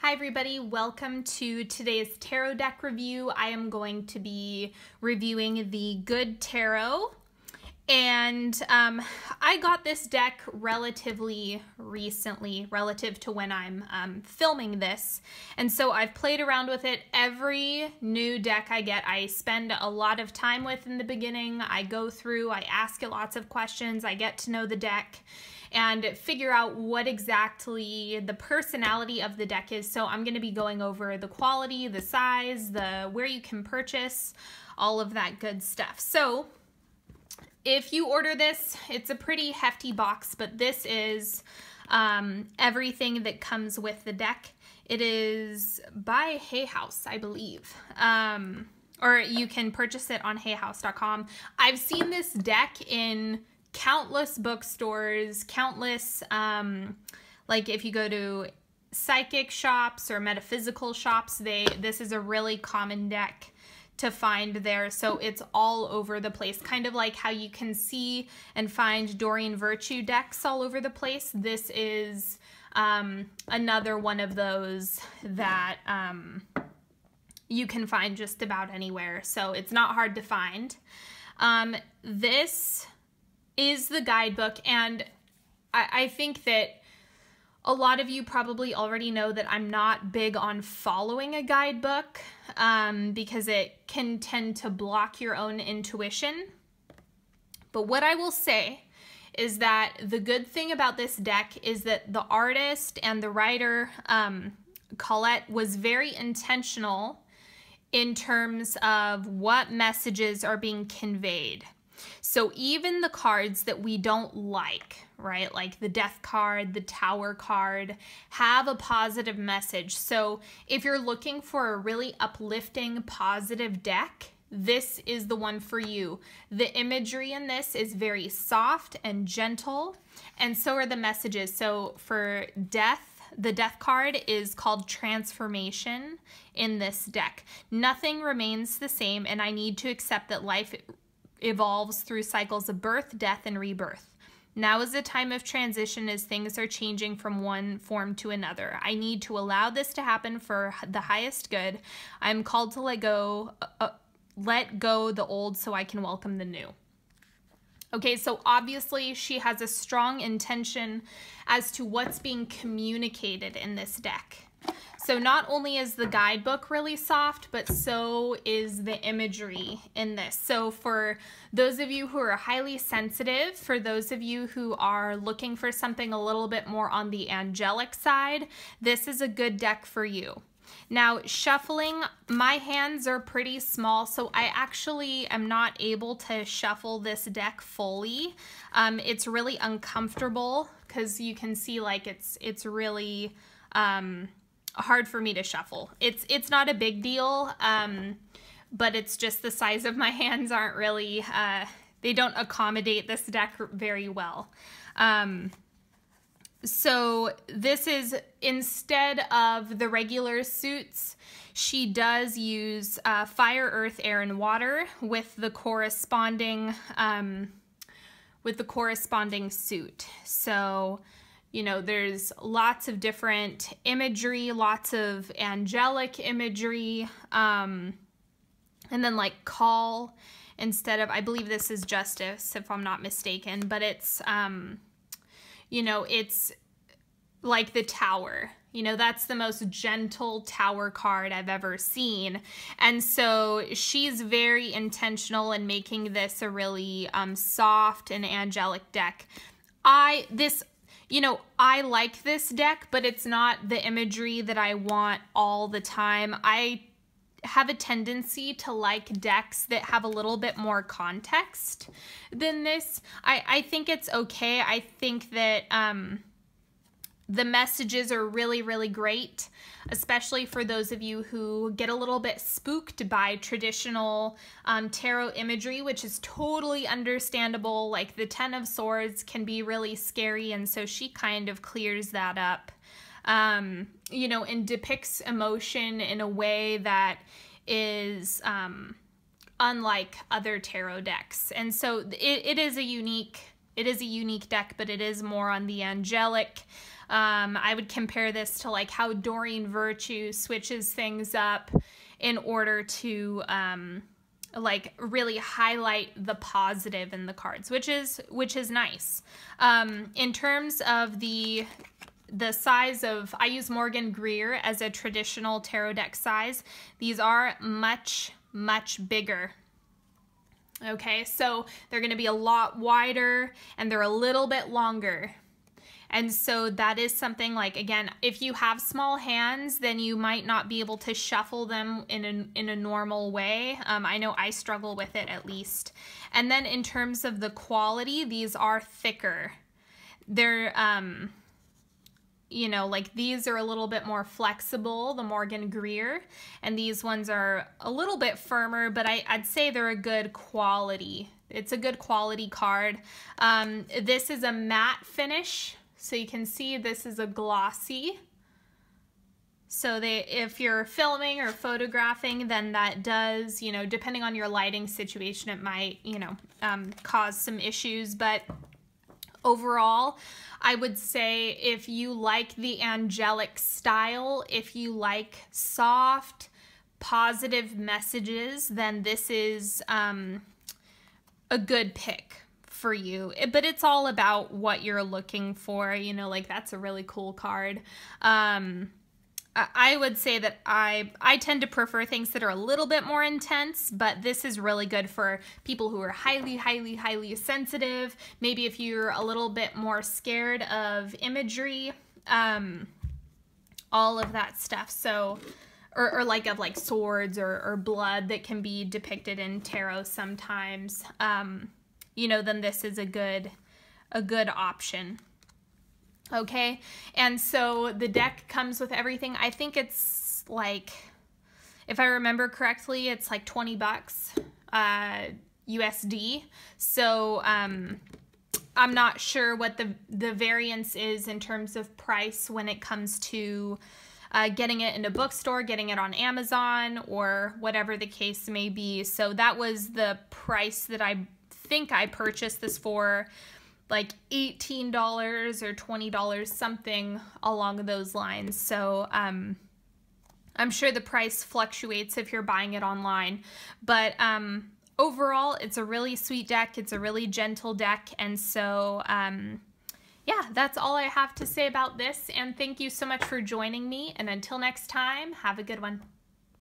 Hi everybody, welcome to today's tarot deck review. I am going to be reviewing the Good Tarot, and I got this deck relatively recently relative to when I'm filming this, and so I've played around with it. Every new deck I get, I spend a lot of time with in the beginning. I go through, I ask it lots of questions, I get to know the deck and figure out what exactly the personality of the deck is. So I'm going to be going over the quality, the size, where you can purchase, all of that good stuff. So if you order this, it's a pretty hefty box, but this is everything that comes with the deck. It is by Hay House, I believe. Or you can purchase it on hayhouse.com. I've seen this deck in countless bookstores, countless, like if you go to psychic shops or metaphysical shops, this is a really common deck to find there. So it's all over the place, kind of like how you can see and find Doreen Virtue decks all over the place. This is another one of those that you can find just about anywhere. So it's not hard to find. This is the guidebook, and I think that a lot of you probably already know that I'm not big on following a guidebook because it can tend to block your own intuition. But what I will say is that the good thing about this deck is that the artist and the writer, Colette, was very intentional in terms of what messages are being conveyed. So even the cards that we don't like, right, like the Death card, the Tower card, have a positive message. So if you're looking for a really uplifting, positive deck, this is the one for you. The imagery in this is very soft and gentle, and so are the messages. So for Death, the Death card is called Transformation in this deck. Nothing remains the same, and I need to accept that life evolves through cycles of birth, death, and rebirth. Now is a time of transition as things are changing from one form to another. I need to allow this to happen for the highest good. I'm called to let go the old so I can welcome the new. Okay, so obviously she has a strong intention as to what's being communicated in this deck. So not only is the guidebook really soft, but so is the imagery in this. So for those of you who are highly sensitive, for those of you who are looking for something a little bit more on the angelic side, this is a good deck for you. Now, shuffling, my hands are pretty small, so I actually am not able to shuffle this deck fully. It's really uncomfortable because you can see like it's really hard for me to shuffle. It's not a big deal, but it's just the size of my hands aren't really, they don't accommodate this deck very well. So this is, instead of the regular suits, she does use fire, earth, air, and water with the corresponding suit. So, you know, there's lots of different imagery, lots of angelic imagery, and then like call instead of, I believe this is justice if I'm not mistaken, but it's, you know, it's like the Tower. You know, that's the most gentle Tower card I've ever seen. And so she's very intentional in making this a really soft and angelic deck. You know, I like this deck, but it's not the imagery that I want all the time. I have a tendency to like decks that have a little bit more context than this. I think it's okay. I think that the messages are really, really great, especially for those of you who get a little bit spooked by traditional tarot imagery, which is totally understandable. Like the Ten of Swords can be really scary, and so she kind of clears that up, you know, and depicts emotion in a way that is unlike other tarot decks. And so it is a unique it is a unique deck, but it is more on the angelic. I would compare this to like how Doreen Virtue switches things up in order to like really highlight the positive in the cards, which is nice. In terms of the size of, I use Morgan Greer as a traditional tarot deck size. These are much bigger. Okay, so they're going to be a lot wider and they're a little bit longer. And so that is something like, again, if you have small hands, then you might not be able to shuffle them in a normal way. I know I struggle with it at least. And then in terms of the quality, these are thicker. They're, you know, like these are a little bit more flexible, the Morgan Greer, and these ones are a little bit firmer, but I'd say they're a good quality. It's a good quality card. This is a matte finish, so you can see this is a glossy. So if you're filming or photographing, then that does, you know, depending on your lighting situation, it might, you know, cause some issues, but overall, I would say if you like the angelic style, if you like soft, positive messages, then this is a good pick for you. But it's all about what you're looking for, you know, like that's a really cool card. I would say that I tend to prefer things that are a little bit more intense, but this is really good for people who are highly sensitive. Maybe if you're a little bit more scared of imagery, all of that stuff. So, or like of like swords or blood that can be depicted in tarot sometimes, you know, then this is a good option. Okay, and so the deck comes with everything. I think it's like, if I remember correctly, it's like 20 bucks USD. So I'm not sure what the variance is in terms of price when it comes to getting it in a bookstore, getting it on Amazon, or whatever the case may be. So that was the price that I think I purchased this for, like $18 or $20, something along those lines. So I'm sure the price fluctuates if you're buying it online, but overall it's a really sweet deck. It's a really gentle deck, and so yeah, that's all I have to say about this, and thank you so much for joining me, and until next time, have a good one.